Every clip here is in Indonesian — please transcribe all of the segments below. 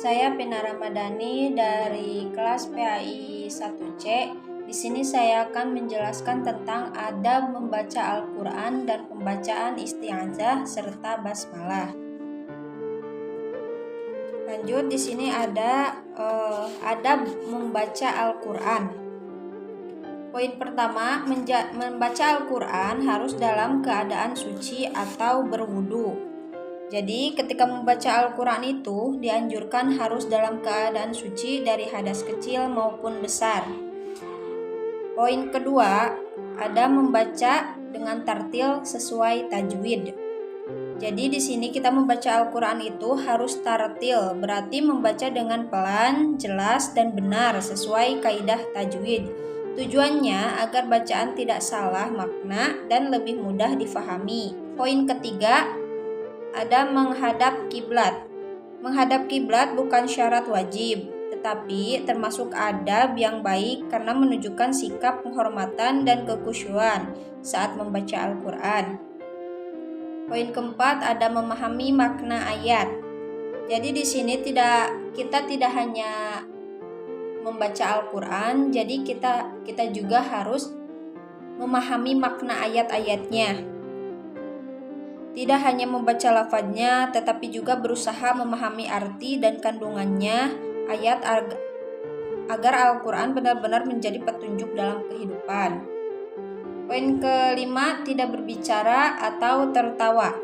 Saya Pina Ramadhani dari kelas PAI 1C. Di sini saya akan menjelaskan tentang adab membaca Al-Quran dan pembacaan isti'adzah serta basmalah. Lanjut, di sini ada adab membaca Al-Quran. Poin pertama, membaca Al-Quran harus dalam keadaan suci atau berwudu. Jadi ketika membaca Al-Quran itu dianjurkan harus dalam keadaan suci dari hadas kecil maupun besar. Poin kedua, ada membaca dengan tartil sesuai tajwid. Jadi di sini kita membaca Al-Quran itu harus tartil, berarti membaca dengan pelan, jelas, dan benar sesuai kaidah tajwid. Tujuannya agar bacaan tidak salah makna dan lebih mudah difahami. Poin ketiga, ada menghadap kiblat. Menghadap kiblat bukan syarat wajib, tetapi termasuk adab yang baik karena menunjukkan sikap penghormatan dan kekhusyuan saat membaca Al-Quran. Poin keempat, ada memahami makna ayat. Jadi di sini kita tidak hanya membaca Al-Quran, jadi kita juga harus memahami makna ayat-ayatnya. Tidak hanya membaca lafadznya, tetapi juga berusaha memahami arti dan kandungannya ayat agar Al-Quran benar-benar menjadi petunjuk dalam kehidupan. Poin kelima, tidak berbicara atau tertawa.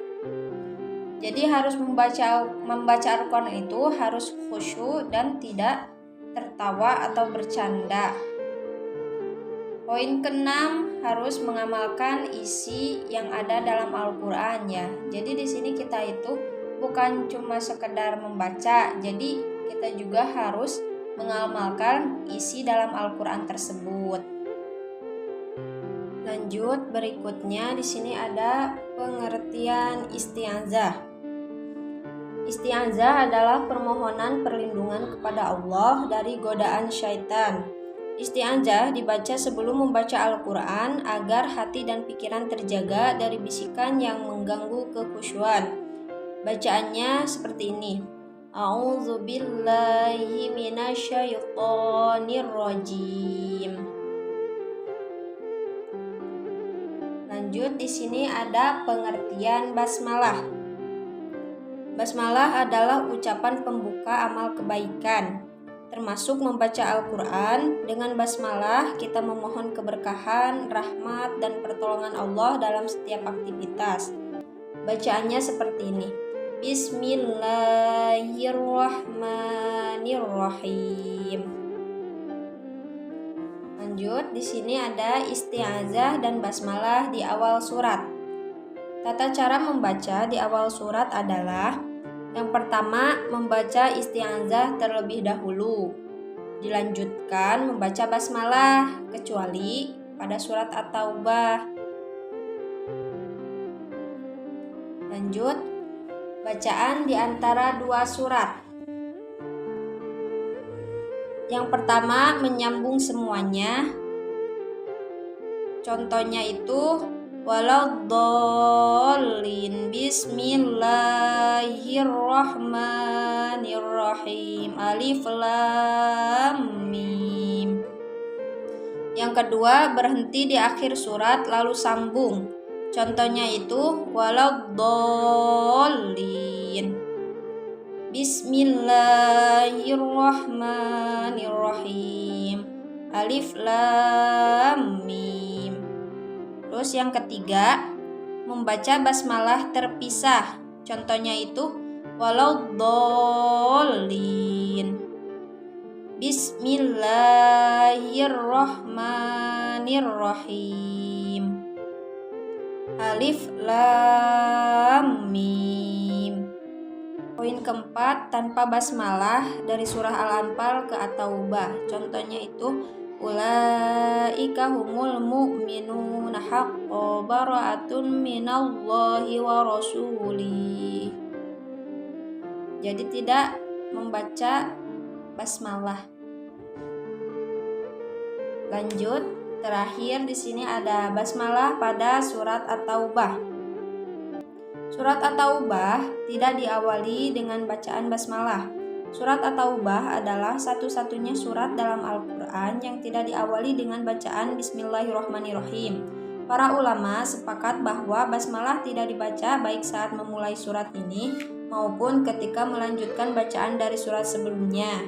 Jadi harus membaca Al-Quran itu harus khusyuk dan tidak tertawa atau bercanda. Poin keenam, harus mengamalkan isi yang ada dalam Al-Quran ya. Jadi di sini kita itu bukan cuma sekedar membaca, jadi kita juga harus mengamalkan isi dalam Al-Quran tersebut. Lanjut, berikutnya di sini ada pengertian isti'adzah. Isti'adzah adalah permohonan perlindungan kepada Allah dari godaan syaitan. Isti'adzah dibaca sebelum membaca Al-Quran agar hati dan pikiran terjaga dari bisikan yang mengganggu kekhusyuan. Bacaannya seperti ini. A'udzubillahi minasyaitonirrajim. Lanjut, di sini ada pengertian basmalah. Basmalah adalah ucapan pembuka amal kebaikan, termasuk membaca Al-Quran. Dengan basmalah kita memohon keberkahan, rahmat, dan pertolongan Allah dalam setiap aktivitas. Bacaannya seperti ini. Bismillahirrahmanirrahim. Lanjut, di sini ada isti'adzah dan basmalah di awal surat. Tata cara membaca di awal surat adalah: yang pertama, membaca isti'adzah terlebih dahulu. Dilanjutkan membaca basmalah, kecuali pada surat At-Taubah. Lanjut, bacaan di antara dua surat. Yang pertama, menyambung semuanya. Contohnya itu waladdallin, bismillahirrahmanirrahim, alif lam mim. Yang kedua, berhenti di akhir surat lalu sambung. Contohnya itu waladdallin, bismillahirrahmanirrahim, alif lam mim. Terus yang ketiga, membaca basmalah terpisah. Contohnya itu waladdallin, bismillahirrahmanirrahim, alif lam mim. Poin keempat, tanpa basmalah dari surah Al-Anfal ke At-Taubah. Contohnya itu ulaika humul mu'minuna haqqan bara'atun minallahi wa rasulih. Jadi tidak membaca basmalah. Lanjut, terakhir di sini ada basmalah pada surat At-Taubah. Surat At-Taubah tidak diawali dengan bacaan basmalah. Surat At-Taubah adalah satu-satunya surat dalam Al-Quran yang tidak diawali dengan bacaan Bismillahirrahmanirrahim. Para ulama sepakat bahwa basmalah tidak dibaca baik saat memulai surat ini maupun ketika melanjutkan bacaan dari surat sebelumnya.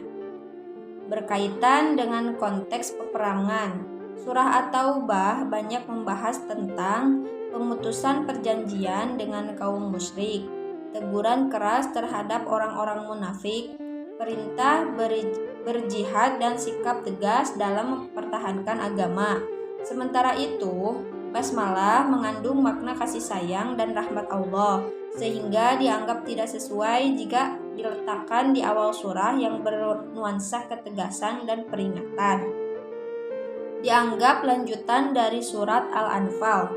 Berkaitan dengan konteks peperangan, Surah At-Taubah banyak membahas tentang pemutusan perjanjian dengan kaum musyrik, teguran keras terhadap orang-orang munafik, perintah berjihad dan sikap tegas dalam mempertahankan agama. Sementara itu, basmalah mengandung makna kasih sayang dan rahmat Allah, sehingga dianggap tidak sesuai jika diletakkan di awal surah yang bernuansa ketegasan dan peringatan. Dianggap lanjutan dari surat Al-Anfal.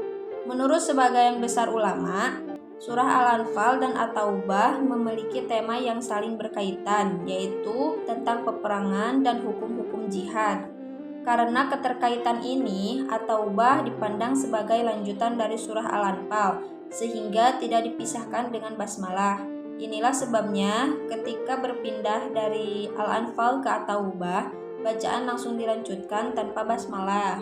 Menurut sebagian besar ulama, surah Al-Anfal dan At-Taubah memiliki tema yang saling berkaitan, yaitu tentang peperangan dan hukum-hukum jihad. Karena keterkaitan ini, At-Taubah dipandang sebagai lanjutan dari surah Al-Anfal, sehingga tidak dipisahkan dengan basmalah. Inilah sebabnya ketika berpindah dari Al-Anfal ke At-Taubah, bacaan langsung dilanjutkan tanpa basmalah.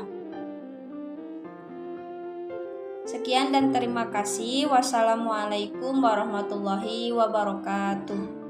Sekian dan terima kasih. Wassalamualaikum warahmatullahi wabarakatuh.